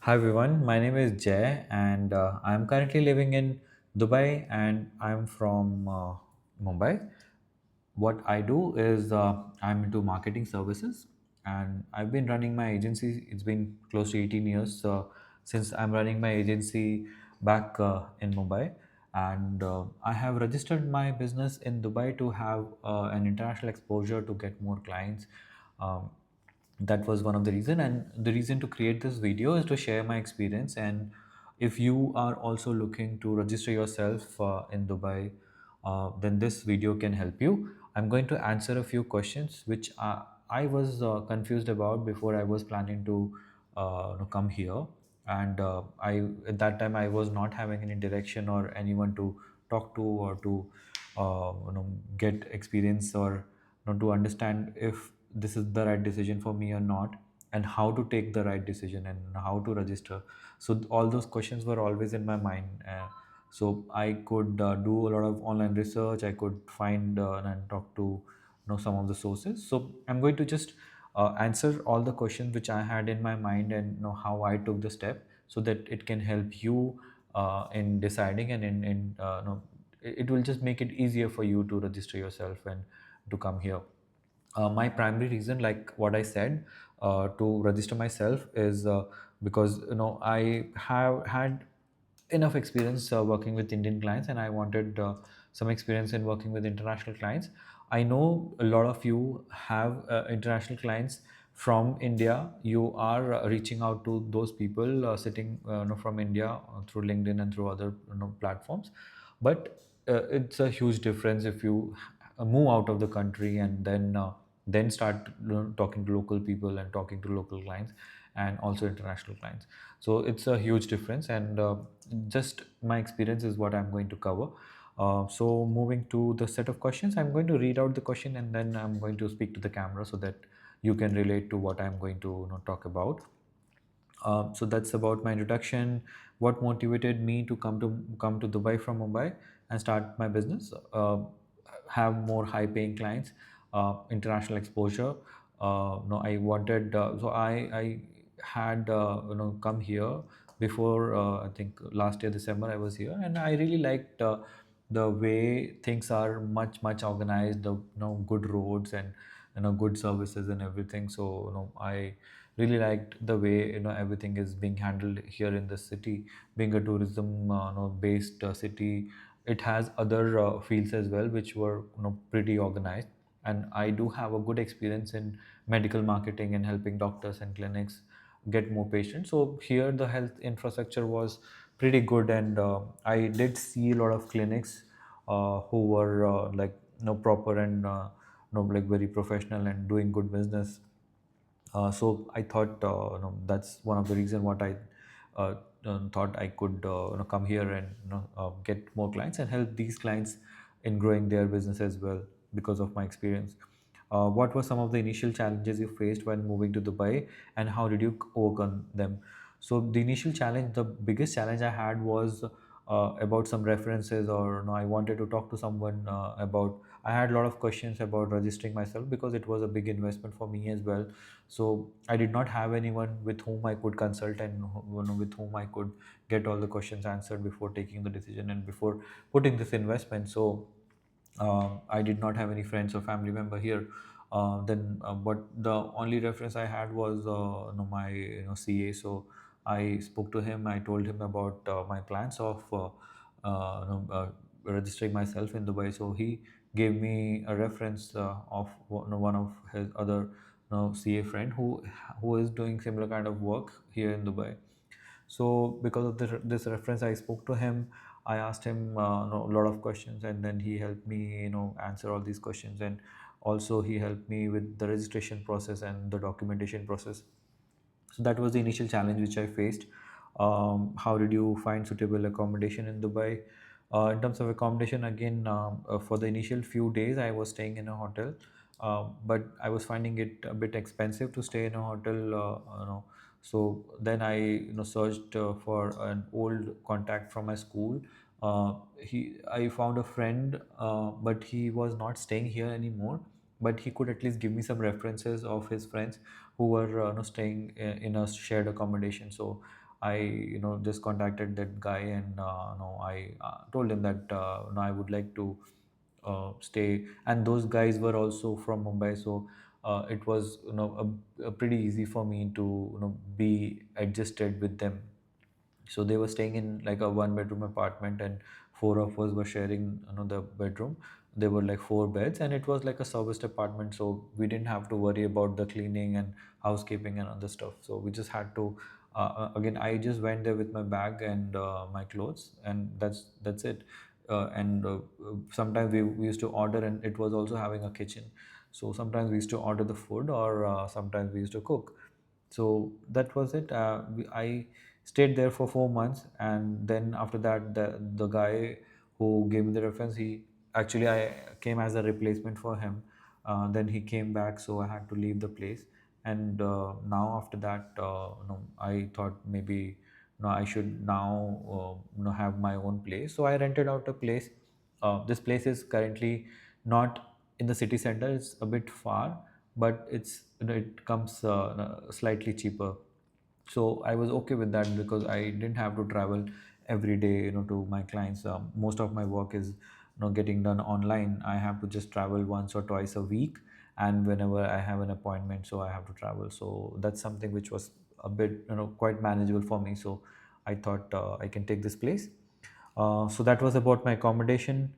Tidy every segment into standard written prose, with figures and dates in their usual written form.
Hi everyone, my name is Jay and I'm currently living in Dubai and I'm from Mumbai. What I do is I'm into marketing services and I've been running my agency. It's been close to 18 years since I'm running my agency back in Mumbai. And I have registered my business in Dubai to have an international exposure to get more clients. Um, that was one of the reason, and the reason to create this video is to share my experience. And if you are also looking to register yourself in Dubai, then this video can help you. I'm going to answer a few questions which I was confused about before I was planning to come here. And I at that time I was not having any direction or anyone to talk to or to get experience or to understand if this is the right decision for me or not, and how to take the right decision and how to register. So all those questions were always in my mind. So I could do a lot of online research. I could find and talk to some of the sources. So I'm going to just answer all the questions which I had in my mind, and how I took the step, so that it can help you in deciding, and it will just make it easier for you to register yourself and to come here. My primary reason, like what I said, to register myself is because I have had enough experience working with Indian clients, and I wanted some experience in working with international clients. I know a lot of you have international clients from India. You are reaching out to those people sitting from India through LinkedIn and through other platforms. But it's a huge difference if you move out of the country and then start talking to local people and talking to local clients and also international clients. So it's a huge difference, and just my experience is what I'm going to cover. So moving to the set of questions, I'm going to read out the question and then I'm going to speak to the camera so that you can relate to what I'm going to talk about. So that's about my introduction. What motivated me to come to Dubai from Mumbai and start my business? Have more high-paying clients, international exposure. No, I wanted. So I had come here before. I think last year December I was here, and I really liked the way things are much organized. The good roads and good services and everything. So I really liked the way everything is being handled here in the city. Being a tourism based city, it has other fields as well which were pretty organized. And I do have a good experience in medical marketing and helping doctors and clinics get more patients. So here the health infrastructure was pretty good, and I did see a lot of clinics who were like proper and like very professional and doing good business. So I thought that's one of the reason what I uh, thought I could come here and get more clients and help these clients in growing their business as well because of my experience. What were some of the initial challenges you faced when moving to Dubai, and how did you overcome them? So the initial challenge, the biggest challenge I had was about some references, or I wanted to talk to someone about. I had a lot of questions about registering myself because it was a big investment for me as well. So I did not have anyone with whom I could consult and with whom I could get all the questions answered before taking the decision and before putting this investment. So I did not have any friends or family member here. But the only reference I had was my CA. So I spoke to him. I told him about my plans of registering myself in Dubai. So he gave me a reference of one of his other CA friend who is doing similar kind of work here in Dubai. So because of this reference, I spoke to him. I asked him a lot of questions, and then he helped me, answer all these questions. And also he helped me with the registration process and the documentation process. So that was the initial challenge which I faced. How did you find suitable accommodation in Dubai? In terms of accommodation, again, for the initial few days, I was staying in a hotel, but I was finding it a bit expensive to stay in a hotel. So then I searched for an old contact from my school. I found a friend, but he was not staying here anymore. but he could at least give me some references of his friends who were staying in a shared accommodation. So I just contacted that guy, and I told him that I would like to stay, and those guys were also from Mumbai. So it was a pretty easy for me to be adjusted with them. So they were staying in like a one bedroom apartment, and four of us were sharing the bedroom. There were like four beds, and it was like a serviced apartment, so we didn't have to worry about the cleaning and housekeeping and other stuff. So we just had to again, I just went there with my bag and my clothes, and that's it. And sometimes we used to order, and it was also having a kitchen. So sometimes we used to order the food, or sometimes we used to cook. So that was it. I stayed there for 4 months, and then after that, the guy who gave me the reference, he actually, I came as a replacement for him. Then he came back, so I had to leave the place. And now after that, I thought maybe I should now have my own place. So I rented out a place. This place is currently not in the city center; it's a bit far, but it comes slightly cheaper. So I was okay with that because I didn't have to travel every day to my clients. Most of my work is getting done online. I have to just travel once or twice a week, and whenever I have an appointment, so I have to travel. So that's something which was a bit quite manageable for me. So I thought I can take this place. So that was about my accommodation.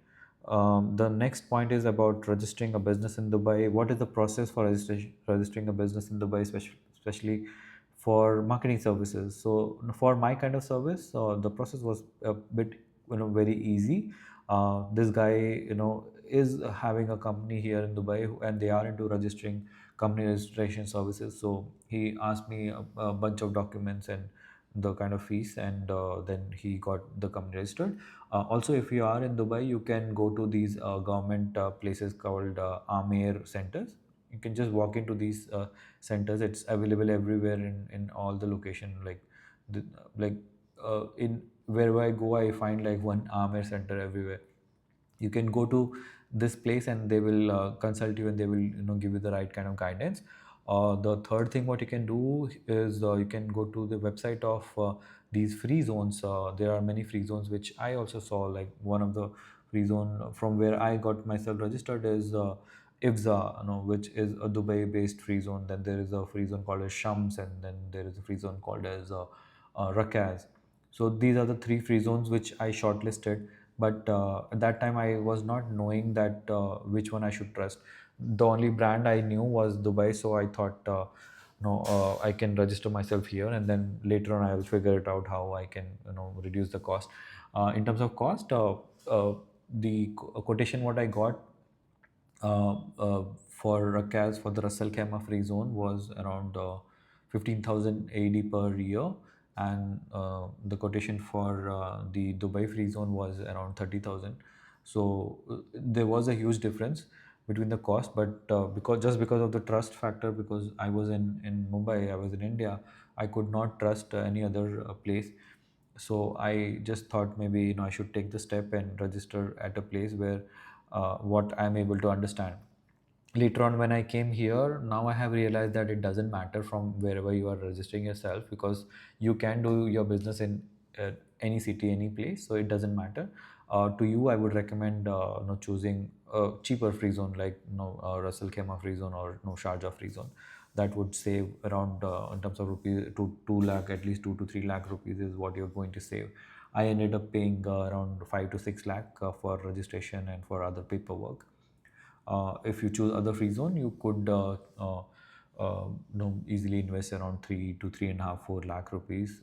The next point is about registering a business in Dubai. What is the process for registering a business in Dubai, especially for marketing services? So for my kind of service, the process was a bit very easy. This guy is having a company here in Dubai, and they are into registering company registration services. So he asked me a bunch of documents and the kind of fees, and then he got the company registered. Also, if you are in Dubai, you can go to these government places called Amer centers. You can just walk into these centers. It's available everywhere in all the location. The, like in wherever I go, I find like one Amer center everywhere. You can go to this place, and they will consult you, and they will give you the right kind of guidance. The third thing what you can do is you can go to the website of these free zones. There are many free zones which I also saw. Like one of the free zone from where I got myself registered is IFZA, which is a Dubai based free zone. Then there is a free zone called as Shams, and then there is a free zone called as Rakaz. So these are the three free zones which I shortlisted. But at that time, I was not knowing that which one I should trust. The only brand I knew was Dubai, so I thought, no, I can register myself here, and then later on I will figure it out how I can reduce the cost. In terms of cost, the quotation what I got for Rakaz for the Russell Kema free zone was around 15,000 AED per year, and the quotation for the Dubai free zone was around 30,000. So there was a huge difference between the cost, but because of the trust factor, because I was in Mumbai, I was in India, I could not trust any other place. So I just thought maybe I should take the step and register at a place where what I'm able to understand. Later on, when I came here, now I have realized that it doesn't matter from wherever you are registering yourself, because you can do your business in any city, any place, so it doesn't matter. To you, I would recommend choosing a cheaper free zone like Russell Khema free zone, or Sharjah free zone. That would save around in terms of rupees to 2 lakh, at least 2 to 3 lakh rupees is what you're going to save. I ended up paying around 5 to 6 lakh for registration and for other paperwork. If you choose other free zone, you could easily invest around 3 to 3.5, 4 lakh rupees,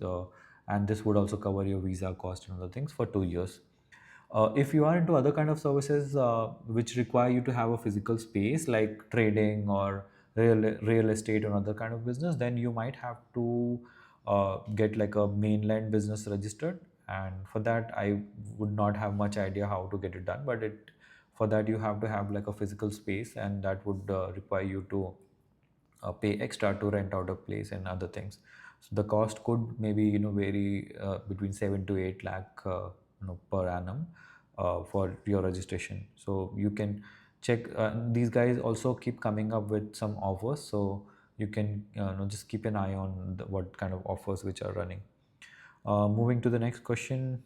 and this would also cover your visa cost and other things for 2 years. If you are into other kind of services which require you to have a physical space, like trading or real estate or other kind of business, then you might have to get like a mainland business registered. And for that, I would not have much idea how to get it done, but it for that you have to have like a physical space, and that would require you to pay extra to rent out a place and other things. So the cost could maybe vary between 7 to 8 lakh per annum for your registration. So you can check. These guys also keep coming up with some offers, so you can just keep an eye on what kind of offers which are running. Moving to the next question,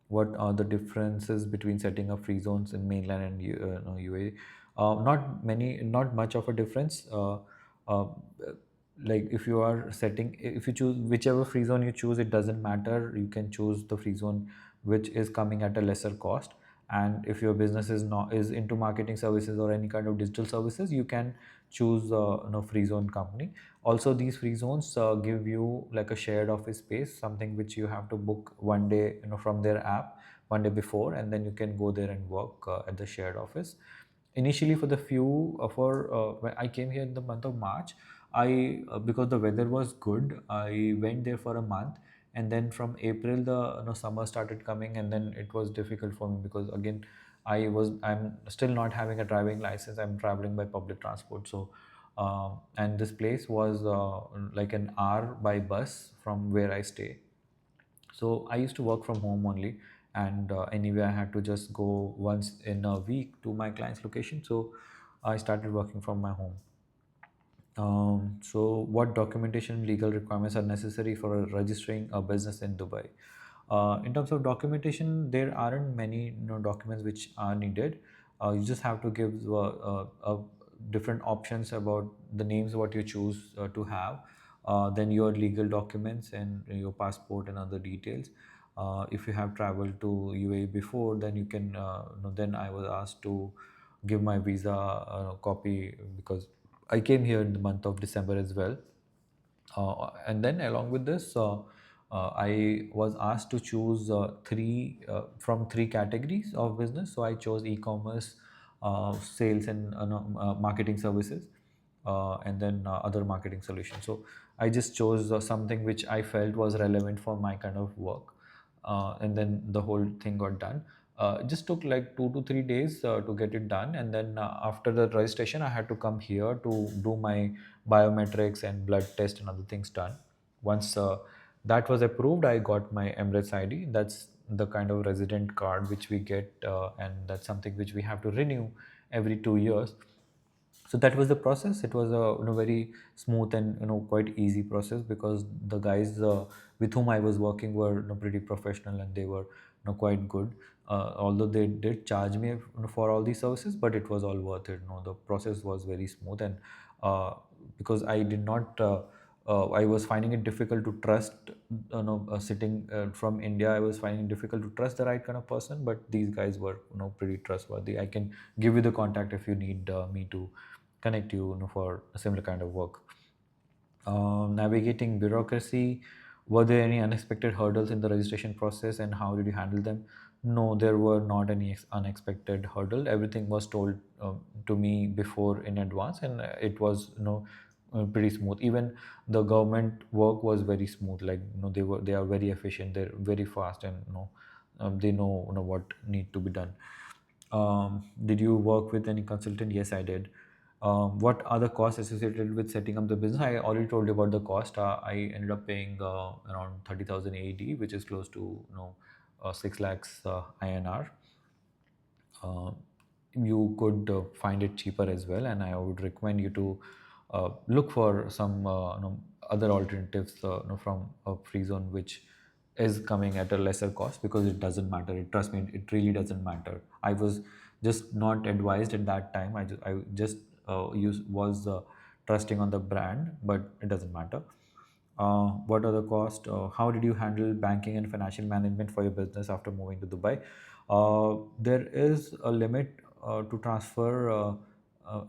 what are the differences between setting up free zones in mainland and UAE? Not many, not much of a difference. Uh, like if you are setting, if you choose whichever free zone you choose, it doesn't matter. You can choose the free zone which is coming at a lesser cost. And if your business is into marketing services or any kind of digital services, you can choose free zone company. Also, these free zones give you like a shared office space, something which you have to book one day, from their app one day before, and then you can go there and work at the shared office. Initially, for the few for when I came here in the month of March, I because the weather was good, I went there for a month, and then from April the summer started coming, and then it was difficult for me because again I'm still not having a driving license. I'm traveling by public transport, so and this place was like an hour by bus from where I stay. So I used to work from home only, and anyway I had to just go once in a week to my client's location. So I started working from my home. So, what documentation and legal requirements are necessary for registering a business in Dubai? In terms of documentation, there aren't many documents which are needed. You just have to give different options about the names what you choose to have, then your legal documents and your passport and other details. If you have traveled to UAE before, then you can. Then I was asked to give my visa copy because I came here in the month of December as well. And then along with this, I was asked to choose three from three categories of business. So I chose e-commerce, sales, and marketing services, and then other marketing solutions. So I just chose something which I felt was relevant for my kind of work, and then the whole thing got done. It just took like 2 to 3 days to get it done, and then after the registration, I had to come here to do my biometrics and blood test and other things done. Once that was approved, I got my Emirates ID. That's the kind of resident card which we get, and that's something which we have to renew every 2 years. So that was the process. It was a very smooth and quite easy process because the guys with whom I was working were pretty professional, and they were quite good. Although they did charge me for all these services, but it was all worth it. The process was very smooth, and because I did not I was finding it difficult to trust, sitting from India. I was finding it difficult to trust the right kind of person, but these guys were pretty trustworthy. I can give you the contact if you need me to connect you, for a similar kind of work. Navigating bureaucracy, were there any unexpected hurdles in the registration process, and how did you handle them? No, there were not any unexpected hurdle. Everything was told to me before in advance, and it was pretty smooth. Even the government work was very smooth. Like they are very efficient. They're very fast, and they know, what need to be done. Did you work with any consultant? Yes, I did. What are the costs associated with setting up the business? I already told you about the cost. I ended up paying around 30,000 AED, which is close to 6 lakhs INR. uh, you could find it cheaper as well, and I would recommend you to look for some other alternatives from a free zone which is coming at a lesser cost, because it doesn't matter. Trust me, it really doesn't matter. I was just not advised at that time. I just was trusting on the brand, but it doesn't matter. What are the costs? How did you handle banking and financial management for your business after moving to Dubai? There is a limit to transfer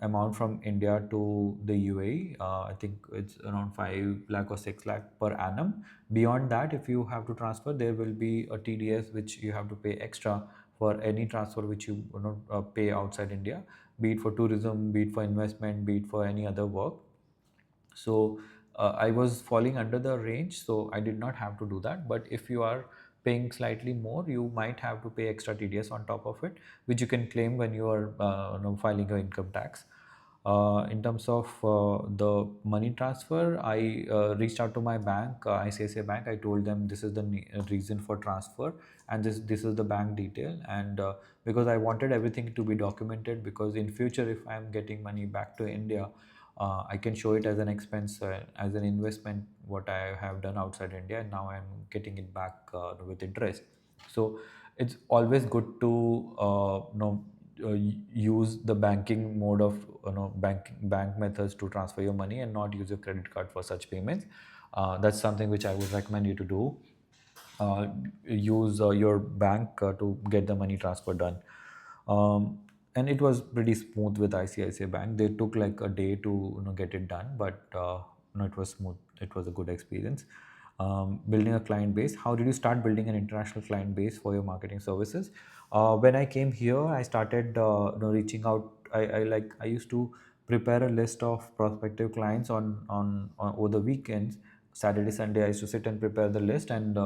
amount from India to the UAE. I think it's around 5 lakh or 6 lakh per annum. Beyond that, if you have to transfer, there will be a TDS which you have to pay extra for any transfer which you pay outside India, be it for tourism, be it for investment, be it for any other work. So I was falling under the range, so I did not have to do that. But if you are paying slightly more, you might have to pay extra TDS on top of it, which you can claim when you are filing your income tax. In terms of the money transfer, I reached out to my bank, ICICI Bank. I told them this is the reason for transfer, and this is the bank detail. And because I wanted everything to be documented, because in future if I am getting money back to India, I can show it as an expense, as an investment, what I have done outside India, and now I'm getting it back with interest. So it's always good to use the banking mode of bank methods to transfer your money, and not use your credit card for such payments. That's something which I would recommend you to do. uh, Use your bank to get the money transfer done. And it was pretty smooth with ICICI Bank. They took like a day to get it done, but it was smooth. It was a good experience. Building a client base. How did you start building an international client base for your marketing services? When I came here, I started reaching out. I used to prepare a list of prospective clients on over the weekends. Saturday, Sunday, I used to sit and prepare the list, and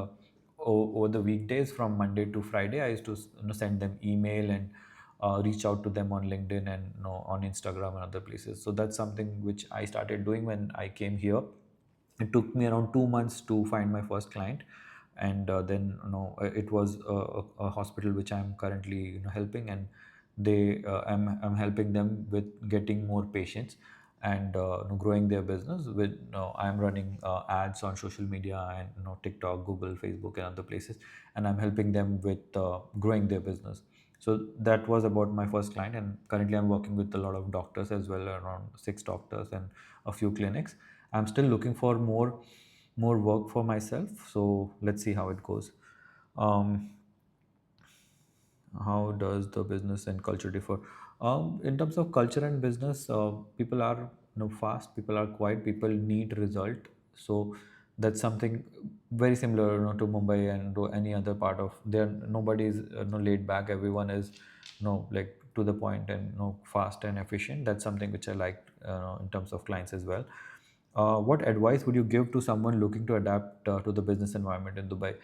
over the weekdays from Monday to Friday, I used to send them email and reach out to them on LinkedIn and on Instagram and other places. So that's something which I started doing when I came here. It took me around 2 months to find my first client, and then it was a hospital which I'm currently helping, and I'm helping them with getting more patients, and growing their business with I'm running ads on social media, and TikTok, Google, Facebook, and other places, and I'm helping them with growing their business. So that was about my first client, and currently I'm working with a lot of doctors as well, around 6 doctors and a few clinics. I'm still looking for more work for myself, so let's see how it goes. um, how does the business and culture differ? In terms of culture and business, people are fast, people are quiet, people need result. So that's something very similar to Mumbai and to any other part of there. Nobody is laid back. Everyone is like to the point and fast and efficient. That's something which I like in terms of clients as well. What advice would you give to someone looking to adapt to the business environment in Dubai?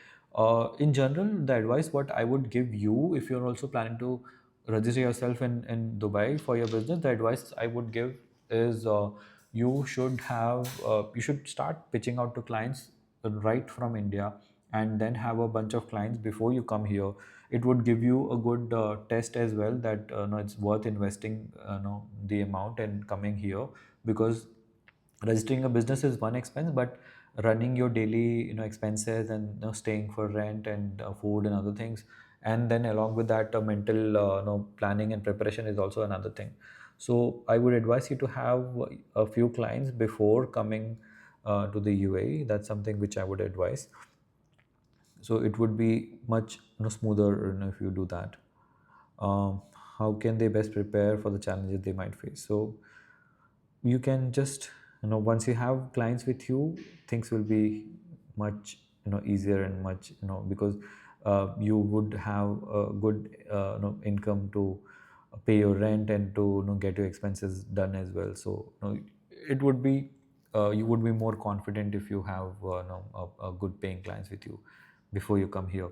In general, the advice what I would give you, if you're also planning to register yourself in Dubai for your business, the advice I would give is you should start pitching out to clients right from India, and then have a bunch of clients before you come here. It would give you a good test as well, that no, it's worth investing the amount and coming here, because registering a business is one expense, but running your daily expenses, and staying for rent and food and other things, and then along with that mental planning and preparation is also another thing. So I would advise you to have a few clients before coming to the UAE. That's something which I would advise. So it would be much smoother if you do that. um, how can they best prepare for the challenges they might face? So you can just once you have clients with you, things will be much easier, and much because you would have a good income to pay your rent, and to get your expenses done as well. So it would be you would be more confident if you have a good paying clients with you before you come here.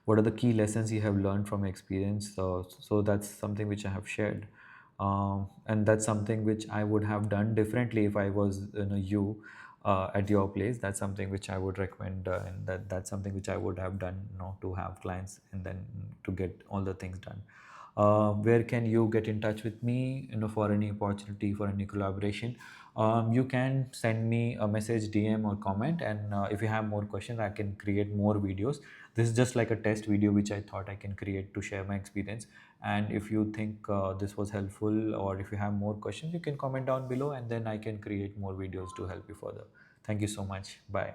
What are the key lessons you have learned from experience? So that's something which I have shared, and that's something which I would have done differently if I was you at your place. That's something which I would recommend, and that's something which I would have done, to have clients and then to get all the things done. Where can you get in touch with me, for any opportunity, for any collaboration? You can send me a message, DM, or comment, and if you have more questions, I can create more videos. This is just like a test video which I thought I can create to share my experience. And if you think this was helpful, or if you have more questions, you can comment down below, and then I can create more videos to help you further. Thank you so much. Bye.